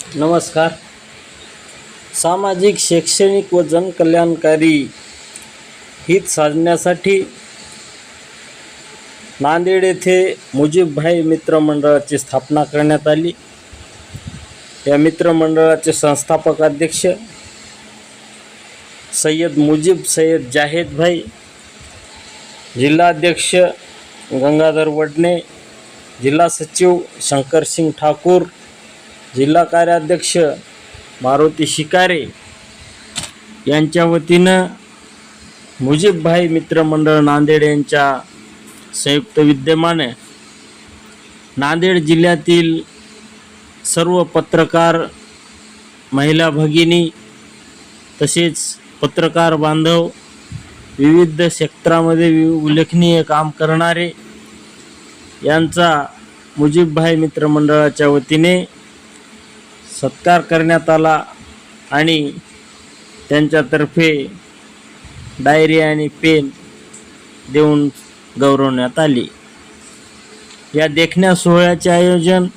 नमस्कार. सामाजिक, शैक्षणिक व जनकल्याणकारी हित साधण्यासाठी नांदेड येथे मुजीबभाई मित्र मंडळाची स्थापना करण्यात आली. या मित्रमंडळाचे संस्थापक अध्यक्ष सय्यद मुजीब सय्यद जाहेद भाई, जिल्हाध्यक्ष गंगाधर वडणे, जिल्हा सचिव शंकरसिंग ठाकूर, जिल्हा कार्याध्यक्ष मारुती शिकारे यांच्या वतीनं मुजीबभाई मित्रमंडळ नांदेड यांच्या संयुक्त विद्यमाने नांदेड जिल्ह्यातील सर्व पत्रकार, महिला भगिनी तसेच पत्रकार बांधव, विविध क्षेत्रामध्ये उल्लेखनीय काम करणारे यांचा मुजीबभाई मित्रमंडळाच्या वतीने सत्कार करण्यात आला आणि त्यांच्यातर्फे डायरी आणि पेन देऊन गौरवण्यात आली. या देखण्या सोहळ्याचे आयोजन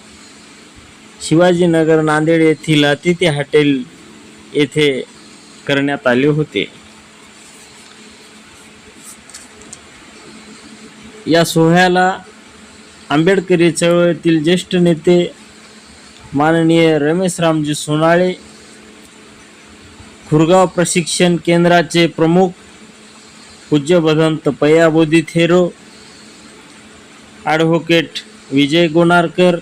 शिवाजीनगर नांदेड येथील अतिथी हॉटेल येथे करण्यात आले होते. या सोहळ्याला आंबेडकरी चळवळीतील ज्येष्ठ नेते माननीय रमेश रामजी सोनाळे, खुरगाव प्रशिक्षण केंद्राचे प्रमुख पूज्य भदंत पयाबोधी थेरो, ॲडव्होकेट विजय गोनारकर,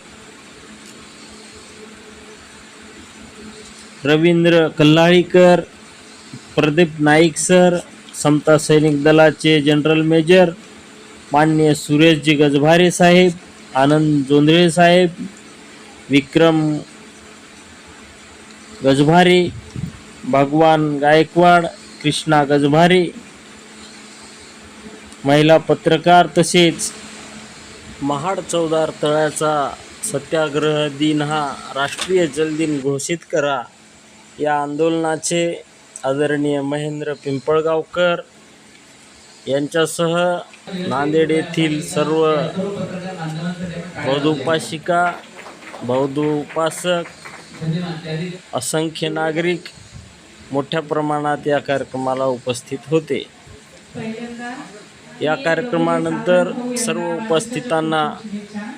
रवींद्र कल्हाळीकर, प्रदीप नाईक सर, समता सैनिक दलाचे जनरल मेजर माननीय सुरेशजी गजभारे साहेब, आनंद जोंधळे साहेब, विक्रम गजभारे, भगवान गायकवाड, कृष्णा गजभारे, महिला पत्रकार तसेच महाड चौदार तळ्याचा सत्याग्रह दिन हा राष्ट्रीय जलदिन घोषित करा या आंदोलनाचे आदरणीय महेंद्र पिंपळगावकर यांच्यासह नांदेड येथील सर्व बौद्ध उपासिका, बौद्ध उपासक, असंख्य नागरिक मोठ्या प्रमाणात या कार्यक्रमाला उपस्थित होते. या कार्यक्रमानंतर सर्व उपस्थितांना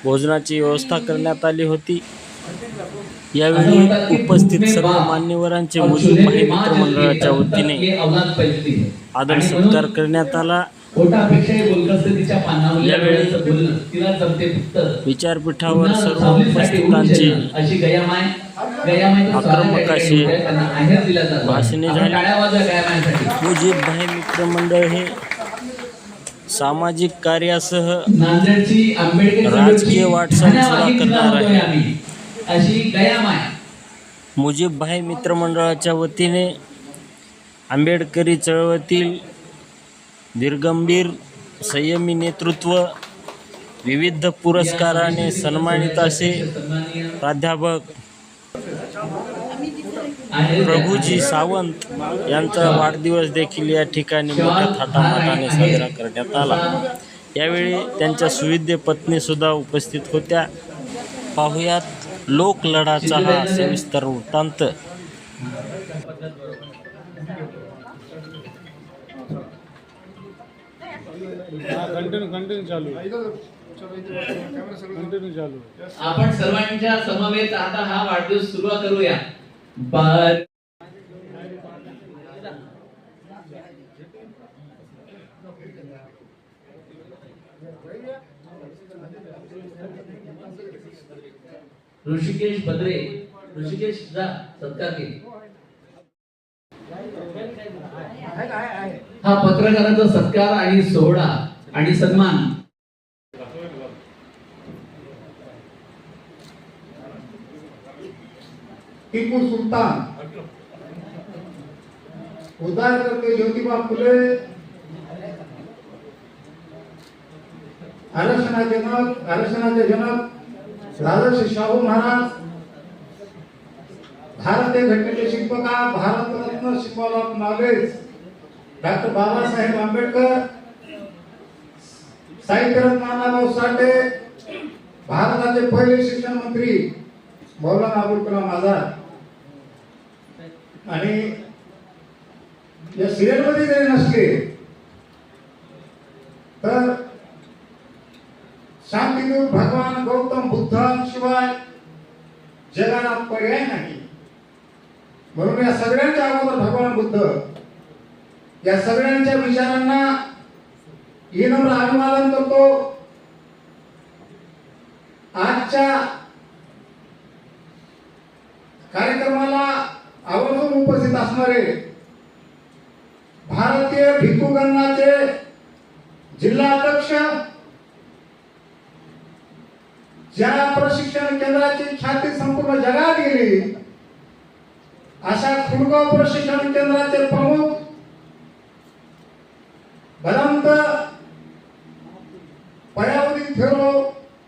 भोजनाची व्यवस्था करण्यात आली होती. यावेळी उपस्थित सर्व मान्यवरांचे मुजीबभाई मित्रमंडळाच्या वतीने आदर सत्कार करण्यात आला. यावेळी विचारपीठावर सर्व उपस्थितांची आक्रमक अशी भाषणे झाली. मुजीबभाई मित्रमंडळ हे सामाजिक कार्यासह राजकीय वाटचाल सुरू करणार आहे. मुजीबभाई मित्रमंडळाच्या वतीने आंबेडकरी चळवळीतील धीरगंभीर संयमी नेतृत्व, विविध पुरस्काराने सन्मानित असे प्राध्यापक प्रभूजी सावंत यांचा वाढदिवस देखील या ठिकाणी मोठ्या थाटामाटाने साजरा करण्यात आला. यावेळी त्यांच्या सुविद्य पत्नी सुद्धा उपस्थित होत्या. पाहुयात लोकलढाचा हा सविस्तर वृत्तांत. आपण सर्वांच्या समवेत आता हा वाढदिवस सुरू करूया. ऋषिकेश बद्रे, ऋषिकेश जा सत्कार घे. हा पत्रकारांचा सत्कार आणि सोहळा आणि सन्मान टिपू सुलतान, उदार करके ज्योतिबा फुले, आरक्षणाचे जनक राजर्षी शाहू महाराज, भारतीय घटनेचे शिल्पकार, Bharat Ratna symbol of knowledge doctor Babasaheb Ambedkar, साहित्यरत्न नानाभाऊ साठे, भारताचे पहिले शिक्षण मंत्री मौलाना अबुल कलाम आझाद आणि या सिरियल मध्ये जरी नसले तर शांतिदेव भगवान गौतम बुद्धांशिवाय जगाला पर्याय नाही. म्हणून या सगळ्यांच्या अगोदर भगवान बुद्ध या सगळ्यांच्या विचारांना विनम्र अभिवादन करतो. आजच्या कार्यक्रमाला आवर्जून उपस्थित असणारे भारतीय भिक्खू गणाचे जिल्हा अध्यक्ष, ज्या प्रशिक्षण केंद्राची ख्याती संपूर्ण जगात गेली अशा खुडगाव प्रशिक्षण केंद्राचे प्रमुख भदंत पयावती फेरो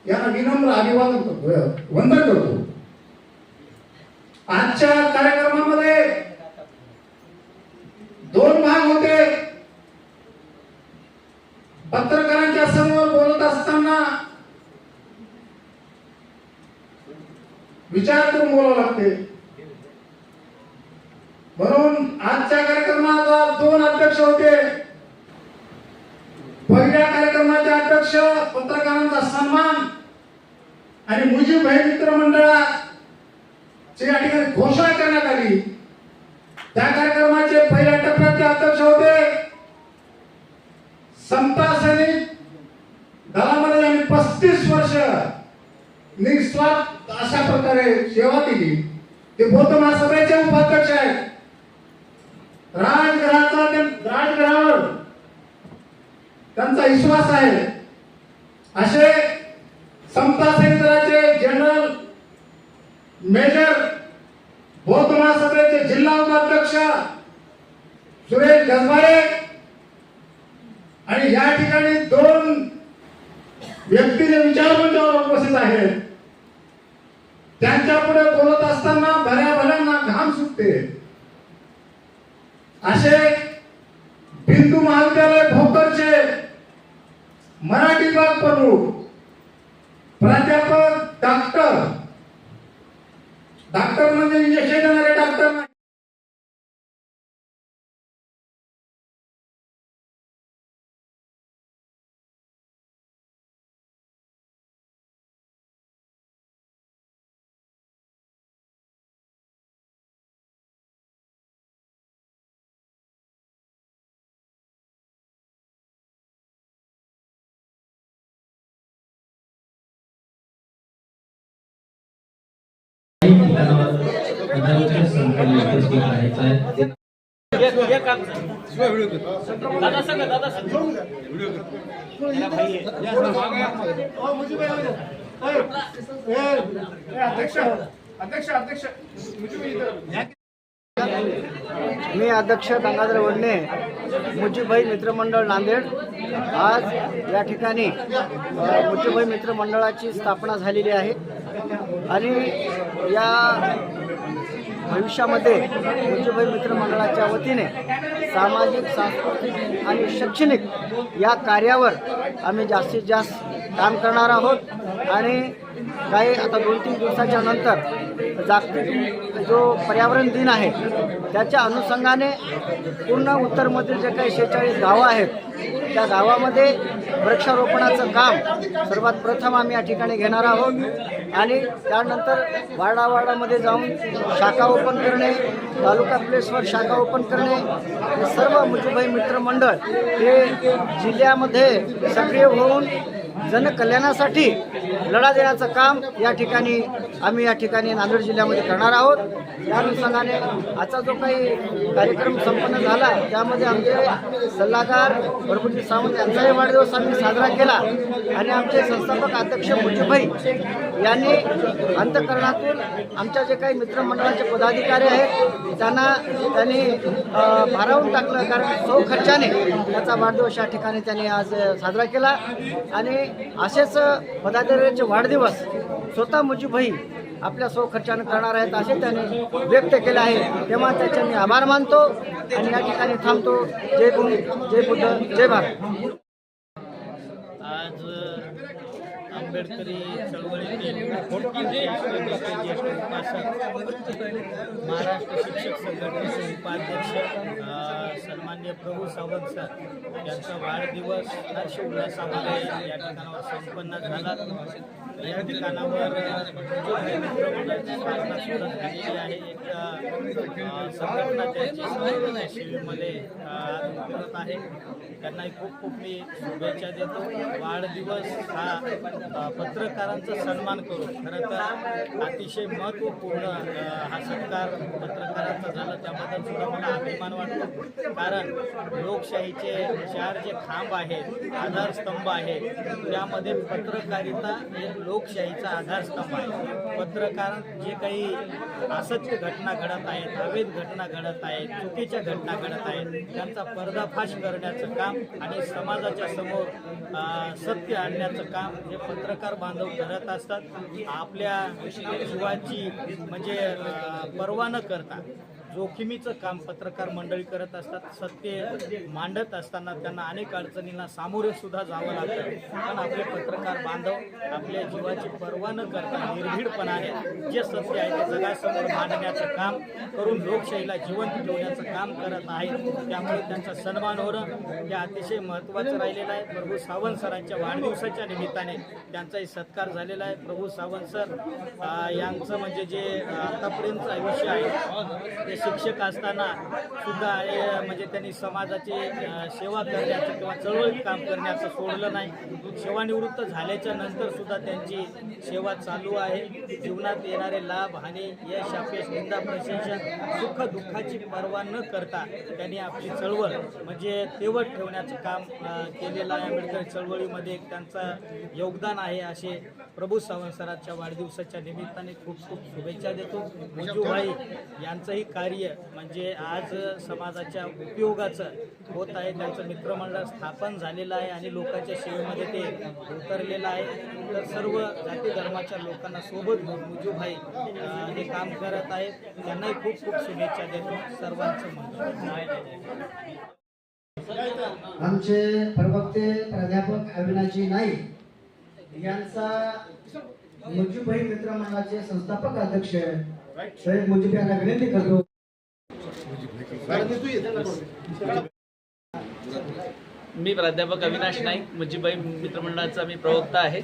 यांना विनम्र अभिवादन करतो, वंदन करतो. आजच्या कार्यक्रमामध्ये दोन भाग होते. पत्रकारांच्या समोर बोलत असताना विचार करून बोलावं लागते. म्हणून आजच्या कार्यक्रमाला दोन अध्यक्ष होते. पहिल्या कार्यक्रमाचे अध्यक्ष पत्रकारांचा सन्मान आणि मुजीब भाई मित्र मंडळाची या ठिकाणी घोषणा करण्यात आली. त्या कार्यक्रमाचे पहिल्या टप्प्याचे अध्यक्ष होते समता सैनिक दलामध्ये यांनी 35 वर्ष निस्वार्थ अशा प्रकारे सेवा दिली. ते बौद्ध महासभेचे उपाध्यक्ष आहेत. राजगृहावर त्यांचा विश्वास आहे. असे समता सैनिकाचे जनरल मेजर बौद्ध महासभेचे जिल्हा उपाध्यक्ष सुरेश गजबारे आणि या ठिकाणी दोन व्यक्तीचे विचारमंचावर उपस्थित आहेत. त्यांच्या पुढे बोलत असताना भऱ्यांना घाम सुटते. असे बिंदू महाविद्यालय भोकरचे मराठी विभाग प्रमुख प्राध्यापक डॉक्टर म्हणजे इंजेक्शन देणारे डॉक्टर नाही. मी अध्यक्ष गंगाधर वडणे, मुजीबभाई मित्रमंडळ नांदेड. आज या ठिकाणी मुजीबभाई मित्रमंडळाची स्थापना झालेली आहे आणि या भविष्यामध्ये मुजीबभाई मित्रमंडळाच्या वतीने सामाजिक, सांस्कृतिक आणि शैक्षणिक या कार्यावर आम्ही जास्तीत जास्त काम करणार आहोत. आणि काही आता 2-3 दिवसाच्या नंतर जागतिक जो पर्यावरण दिन आहे त्याच्या अनुषंगाने पूर्ण उत्तरमधील जे काही 46 गावं आहेत त्या गावामध्ये वृक्षारोपणाचं काम सर्वात प्रथम आम्ही या ठिकाणी घेणार आहोत. आणि त्यानंतर वाडावाडामध्ये जाऊन शाखा ओपन करणे, तालुका प्लेसवर शाखा ओपन करणे, हे सर्व मुजीबभाई मित्रमंडळ हे जिल्ह्यामध्ये सक्रिय होऊन जनकल्याणासाठी लढा देण्याचं काम आम्ही या ठिकाणी नांदेड जिल्ह्यामध्ये करणार आहोत. या अनुषंगाने आजचा जो काही कार्यक्रम संपन्न झाला त्यामध्ये आमचे सल्लागार प्रभुजी सावंत यांचाही वाढदिवस आम्ही साजरा केला आणि आमचे संस्थापक अध्यक्ष मुजीबभाई यांनी अंतःकरणातून आमच्या जे काही मित्रमंडळाचे पदाधिकारी आहेत त्यांनी भारावून टाकलं, कारण सौ खर्चाने त्याचा वाढदिवस या ठिकाणी त्यांनी आज साजरा केला. आणि असेच पदाधिकाऱ्यांचे वाढदिवस स्वतः मुजीबभाई आपल्या सौ खर्चाने करणार आहेत असे त्यांनी व्यक्त केले आहे. तेव्हा त्याचे मी आभार मानतो आणि या ठिकाणी थांबतो. जय भीम, जय बुद्ध, जय भारत. आज आंबेडकरी चळवळीतील ज्येष्ठ उपासक, महाराष्ट्र शिक्षक संघटनेचे उपाध्यक्ष सन्माननीय प्रभू सावंत सर यांचा वाढदिवस हर्ष उल्हासामध्ये या ठिकाणावर संपन्न झाला. या ठिकाणावर मित्रमंडळाची स्थापना सुद्धा झालेली आहे. एक संघटना त्यांची समाजाच्या सेवेमध्ये करत आहे. त्यांनाही खूप खूप मी शुभेच्छा देतो. वाढदिवस हा पत्रकारांचा सन्मान करून खरं तर अतिशय महत्त्वपूर्ण हा सत्कार पत्रकारांचा झाला. त्याबद्दल सुद्धा मला अभिमान वाटतो. कारण लोकशाहीचे 4 जे खांब आहेत, आधारस्तंभ आहेत, त्यामध्ये पत्रकारिता हे लोकशाहीचा आधारस्तंभ आहे. पत्रकार जे काही असत्य घटना घडत आहेत, अवैध घटना घडत आहेत, चुकीच्या घटना घडत आहेत, त्यांचा पर्दाफाश करण्याचं काम आणि समाजाच्या समोर सत्य आणण्याचं काम हे पत्रकार बांधव करत असतात. आपल्या जीवाची म्हणजे पर्वा न करता जोखमीचं काम पत्रकार मंडळी करत असतात. सत्य मांडत असताना त्यांना अनेक अडचणींना सामोरे सुद्धा जावं लागतं. पण आपले पत्रकार बांधव आपल्या जीवाची पर्वा न करता निर्भीडपणाने जे सत्य आहे ते जगासमोर मांडण्याचं काम करून लोकशाहीला जिवंत ठेवण्याचं काम करत आहेत. त्यामुळे त्यांचा सन्मान होणं हे अतिशय महत्त्वाचं राहिलेलं आहे. प्रभू सावंत सरांच्या वाढदिवसाच्या निमित्ताने त्यांचाही सत्कार झालेला आहे. प्रभू सावंत सर यांचं म्हणजे जे आतापर्यंतचं आयुष्य आहे ते शिक्षक असताना सुद्धा म्हणजे त्यांनी समाजाची सेवा करण्याचं किंवा चळवळीत काम करण्याचं सोडलं नाही. सेवानिवृत्त झाल्याच्या नंतर सुद्धा त्यांची सेवा चालू आहे. जीवनात येणारे लाभ, हानी, यश, अपयश, निंदा, प्रशंसा, सुख दुःखाची पर्वा न करता त्यांनी आपली चळवळ म्हणजे तेवढ ठेवण्याचं काम केलेलं आहे. आंबेडकर चळवळीमध्ये एक त्यांचं योगदान आहे. असे प्रभू सावंत सरांच्या वाढदिवसाच्या निमित्ताने खूप खूप शुभेच्छा देतो. मुजूभाई यांचंही कार्य म्हणजे आज समाजाच्या उपयोगाचं होत आहे. त्यांचं मित्रमंडळ स्थापन झालेलं आहे आणि लोकांच्या सेवेमध्ये ते उतरलेलं आहे. तर सर्व जाती धर्माच्या लोकांना सोबत घेऊन मुजूभाई हे काम करत आहेत. त्यांनाही खूप खूप शुभेच्छा देतो. सर्वांचं मंगळ. आमचे प्रवक्ते प्राध्यापक अविनाशी नाईक यांचा मुजीबभाई मित्रमंडळाचे संस्थापक अध्यक्ष सैयद मुजीब यांना विनंती करतो. मी प्राध्यापक अविनाश नाईक, मुजीबभाई मित्रमंडळाचा मी प्रवक्ता आहे.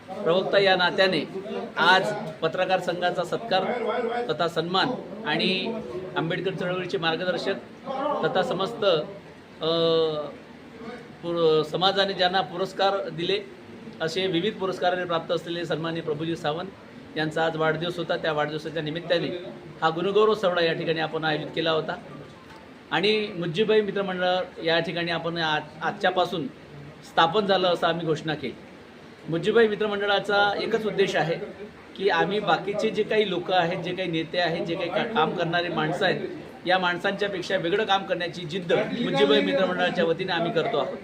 प्रवक्ता या नात्याने आज पत्रकार संघाचा सत्कार तथा सन्मान आणि आंबेडकर चळवळीचे मार्गदर्शक तथा समस्त समाजाने ज्यांना पुरस्कार दिले असे विविध पुरस्काराने प्राप्त असलेले सन्माननीय प्रभूजी सावंत यांचा आज वाढदिवस होता. त्या वाढदिवसाच्या निमित्ताने हा गुणगौरव सोहळा या ठिकाणी आपण आयोजित केला होता आणि मुजीबभाई मित्रमंडळ या ठिकाणी आपण आजच्यापासून स्थापन झालं असं आम्ही घोषणा केली. मुजीबभाई मित्रमंडळाचा एकच उद्देश आहे की आम्ही बाकीचे जे काही लोक आहेत, जे काही नेते आहेत, जे काही काम करणारे माणसं आहेत, या माणसांच्यापेक्षा वेगळं काम करण्याची जिद्द मुजीबभाई मित्रमंडळाच्या वतीने आम्ही करतो आहोत.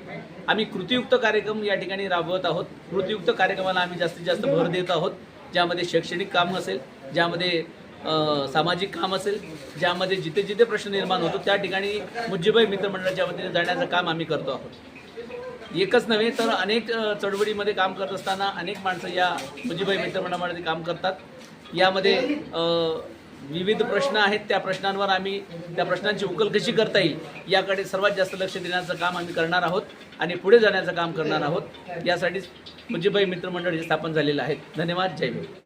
आम्ही कृतीयुक्त कार्यक्रम या ठिकाणी राबवत आहोत. कृतीयुक्त कार्यक्रमाला आम्ही जास्तीत जास्त भर देत आहोत, ज्यामध्ये शैक्षणिक काम असेल, ज्यामध्ये सामाजिक काम असेल, ज्यामध्ये जिथे जिथे प्रश्न निर्माण होतो त्या ठिकाणी मुजीबभाई मित्रमंडळाच्या वतीने जाण्याचं काम आम्ही करतो आहोत. एकच नव्हे तर अनेक चळवळीमध्ये काम करत असताना अनेक माणसं या मुजीबभाई मित्रमंडळामध्ये काम करतात. यामध्ये विविध प्रश्न आहेत, त्या प्रश्नांवर आम्ही त्या प्रश्नांची उकल कशी करता येईल याकडे सर्वात जास्त लक्ष देण्याचं काम आम्ही करणार आहोत आणि पुढे जाण्याचं काम करणार आहोत. यासाठीच मुजीबभाई मित्रमंडळ हे स्थापन झालेलं आहे. धन्यवाद. जय भीम.